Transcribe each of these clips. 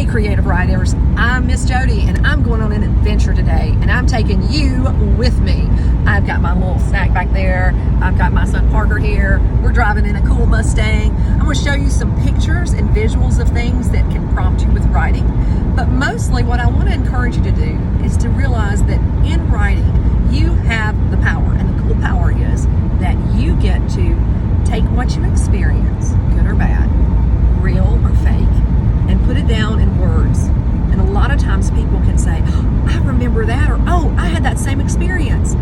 creative writers. I'm Miss Jody and I'm going on an adventure today and I'm taking you with me. I've got my little snack back there. I've got my son Parker here. We're driving in a cool Mustang. I'm going to show you some pictures and visuals of things that can prompt you with writing. But mostly what I want to encourage you to do is to realize that in writing you have the power, and the cool power is that you get to take what you experience, good or bad, real or fake, and put it down in words. And a lot of times people can say, oh, I remember that, or oh, I had that same experience.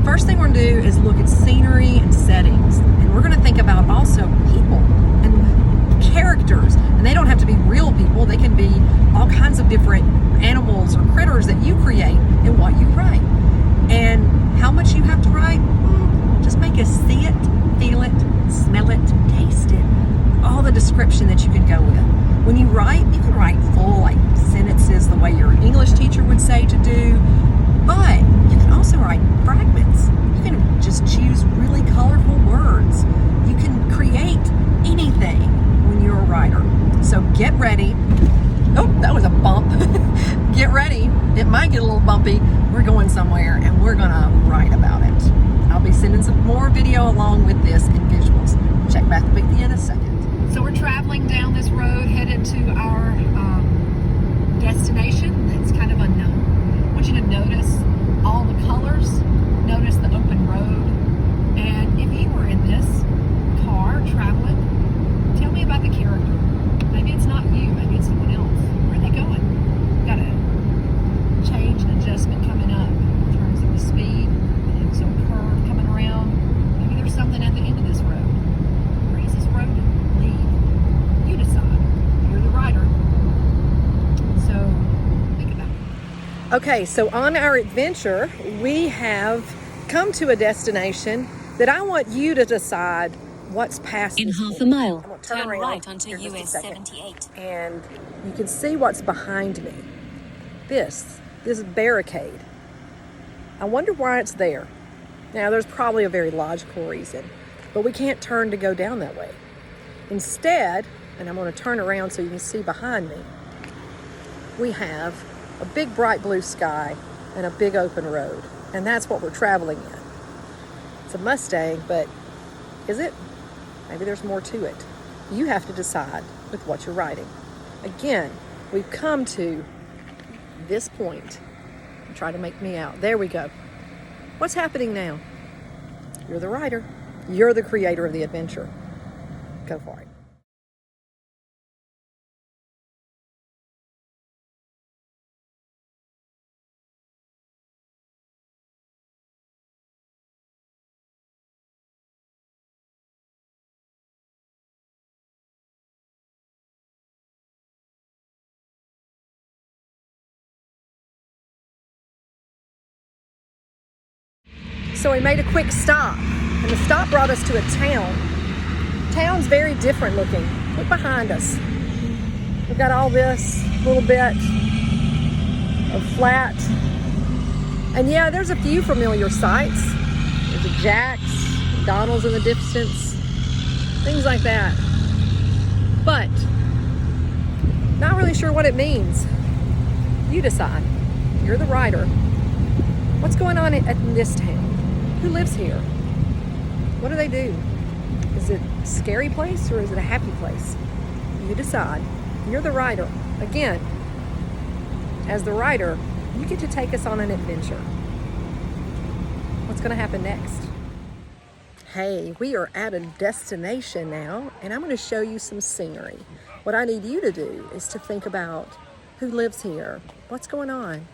First thing we're going to do is look at scenery and settings, and we're going to think about also people and characters. And they don't have to be real people, they can be all kinds of different animals or critters that you create in what you write. And how much you have to write, just make us see it, feel it, smell it, taste it, all the description that you can go with. When you write, you can write full like sentences the way your English teacher would say to do, but you can also write fragments. You can just choose really colorful words. You can create anything when you're a writer. So get ready. Oh, that was a bump. Get ready. It might get a little bumpy. We're going somewhere and we're gonna write about it. I'll be sending some more video along with this and visuals. Check back with me in a second. So we're traveling down this road headed to our destination that's kind of unknown. I want you to notice all the colors, notice the open road, and if you were in this car traveling, tell me about the character. Maybe it's not you, maybe it's someone else. Where are they going? Got a change and adjustment coming up in terms of the speed, and some curve coming around. Maybe there's something at the end of this road. Where does this road lead? You decide. You're the writer. So think about it. Okay, so on our adventure, we have come to a destination that I want you to decide what's past. In half a mile, turn right onto US 78. And you can see what's behind me. This barricade. I wonder why it's there. Now, there's probably a very logical reason, but we can't turn to go down that way. Instead, and I'm going to turn around so you can see behind me, we have a big bright blue sky and a big open road, and that's what we're traveling in. It's a Mustang, but is it? Maybe there's more to it. You have to decide with what you're writing. Again, we've come to this point. Try to make me out. There we go. What's happening now? You're the writer. You're the creator of the adventure. Go for it. So we made a quick stop, and the stop brought us to a town. Town's very different looking. Look behind us. We've got all this little bit of flat. And yeah, there's a few familiar sights. There's a Jack's, McDonald's in the distance, things like that. But not really sure what it means. You decide. You're the writer. What's going on in this town? Who lives here? What do they do? Is it a scary place or is it a happy place? You decide. You're the writer. Again, as the writer, you get to take us on an adventure. What's going to happen next? Hey, we are at a destination now, and I'm going to show you some scenery. What I need you to do is to think about who lives here, what's going on,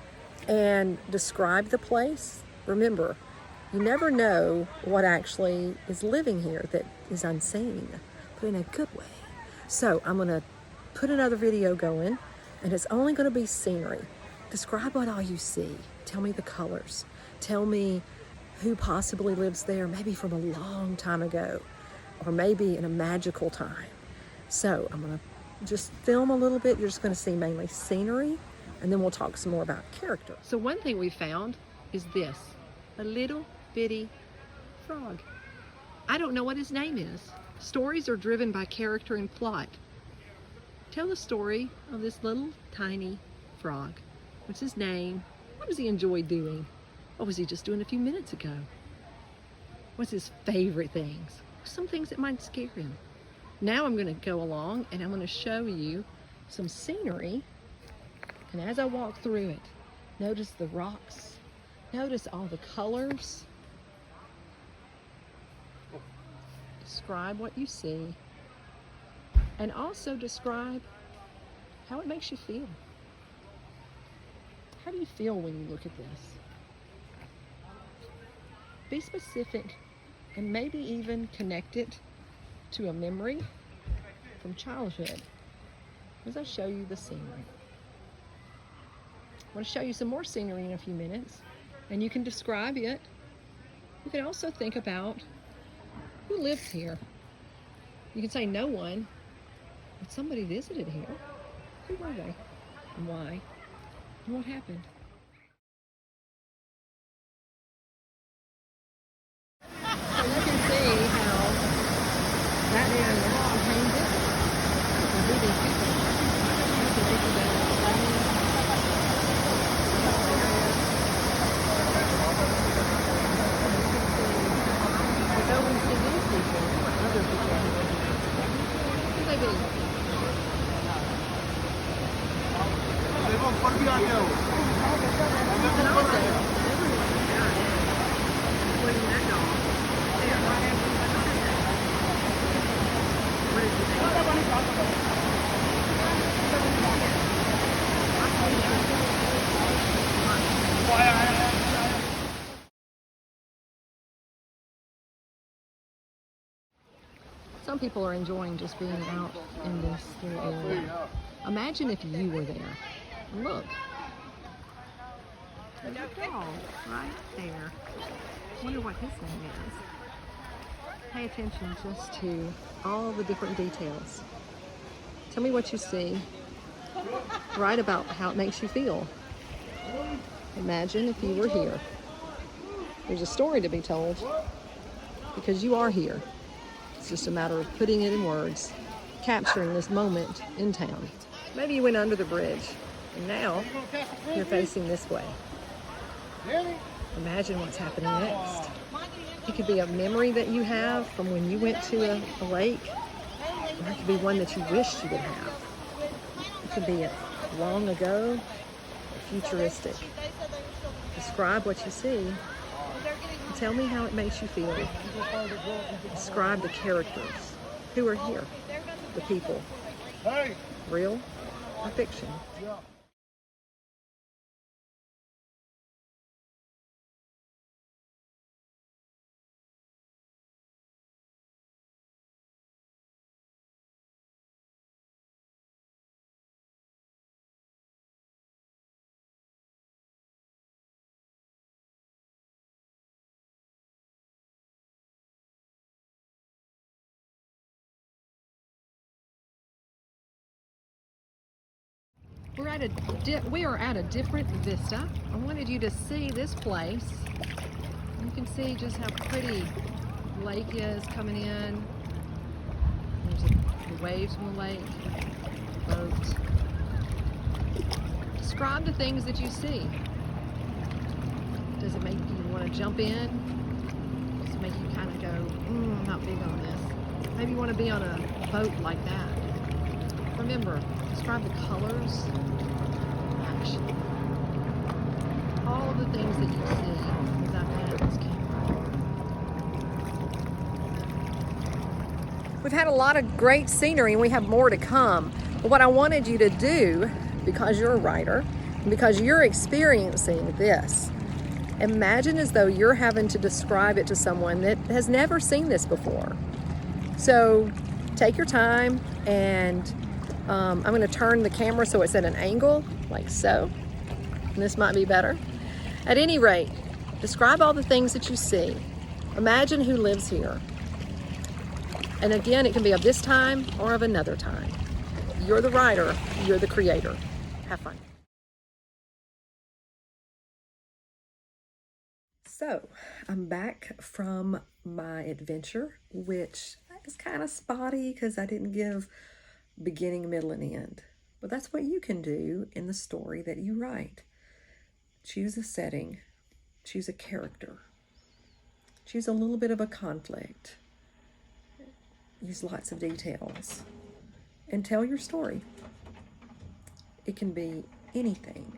and describe the place. Remember, you never know what actually is living here that is unseen, but in a good way. So I'm gonna put another video going, and it's only gonna be scenery. Describe what all you see. Tell me the colors. Tell me who possibly lives there, maybe from a long time ago, or maybe in a magical time. So I'm gonna just film a little bit. You're just gonna see mainly scenery, and then we'll talk some more about character. So one thing we found is this, a little bitty frog. I don't know what his name is. Stories are driven by character and plot. Tell the story of this little tiny frog. What's his name? What does he enjoy doing? What was he just doing a few minutes ago? What's his favorite things? Some things that might scare him. Now I'm going to go along and I'm going to show you some scenery. And as I walk through it, notice the rocks. Notice all the colors. Describe what you see. And also describe how it makes you feel. How do you feel when you look at this? Be specific and maybe even connect it to a memory from childhood as I show you the scenery. I want to show you some more scenery in a few minutes, and you can describe it. You can also think about who lives here. You can say no one, but somebody visited here. Who were they? And why? And what happened? So you can see how that area became different. And who these people are. You can think about but though we see these people, other people who they be? And also, including that dog, what did you Some people are enjoying just being out in this little area. Imagine if you were there. Look. There's a dog right there. I wonder what his name is. Pay attention just to all the different details. Tell me what you see. Write about how it makes you feel. Imagine if you were here. There's a story to be told because you are here. It's just a matter of putting it in words, capturing this moment in town. Maybe you went under the bridge and now you're facing this way. Imagine what's happening next. It could be a memory that you have from when you went to a lake, or it could be one that you wished you would have. It could be long ago, or futuristic. Describe what you see and tell me how it makes you feel. Describe the characters. Who are here? The people. Real or fiction? We are at a different vista. I wanted you to see this place. You can see just how pretty the lake is coming in. There's the waves from the lake, boat. Describe the things that you see. Does it make you want to jump in? Does it make you kind of go, I'm not big on this? Maybe you want to be on a boat like that. Remember, describe the colors, action, all of the things that you see as I pan this camera. We've had a lot of great scenery and we have more to come. But what I wanted you to do, because you're a writer, and because you're experiencing this, imagine as though you're having to describe it to someone that has never seen this before. So take your time and I'm going to turn the camera so it's at an angle, like so. And this might be better. At any rate, describe all the things that you see. Imagine who lives here. And again, it can be of this time or of another time. You're the writer, you're the creator. Have fun. So, I'm back from my adventure, which is kind of spotty because I didn't give beginning, middle, and end. But that's what you can do in the story that you write. Choose a setting, choose a character, choose a little bit of a conflict, use lots of details, and tell your story. It can be anything,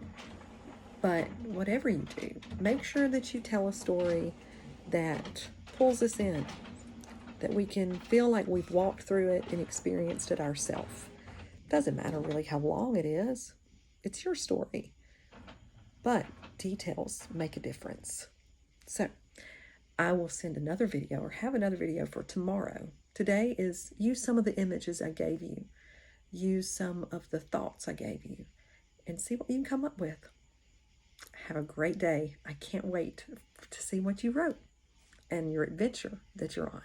but whatever you do, make sure that you tell a story that pulls us in, that we can feel like we've walked through it and experienced it ourselves. Doesn't matter really how long it is. It's your story. But details make a difference. So I will send another video or have another video for tomorrow. Today is use some of the images I gave you. Use some of the thoughts I gave you and see what you can come up with. Have a great day. I can't wait to see what you wrote and your adventure that you're on.